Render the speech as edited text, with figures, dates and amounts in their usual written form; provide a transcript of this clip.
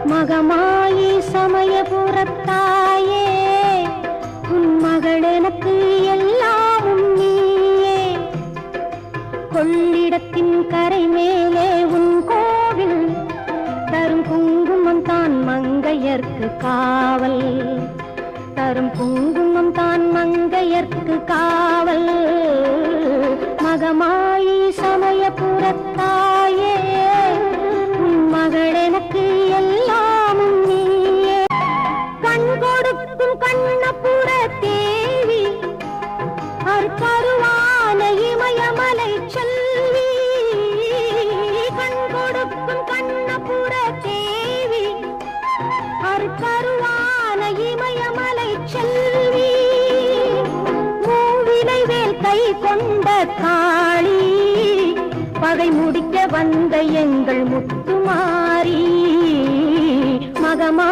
மகமாயி சமயபுரத்தாயே உன் மகள் எனக்கு எல்லாமும் நீயே. கொள்ளிடத்தின் கரை மேலே உன் கோவில் தரும் குங்குமம் தான் மங்கையர்க்கு காவல். தரும் குங்குமம் தான் மங்கையர்க்கு காவல். மகமாயி சமயபுரத்தாயே உன் மகள் எனக்கு எல்லாமும் நீயே. கண் கொடுக்கும் கண்ணபுர தேவி அற்பருவான இமயமலை செல்வி. கண் கொடுக்கும் கண்ணபுர தேவி அற்பருவான இமயமலை செல்வி. மூவிலை வேல் கை கொண்ட காளி பகை முடிக்க வந்த எங்கள் முத்துமாரி. மகமா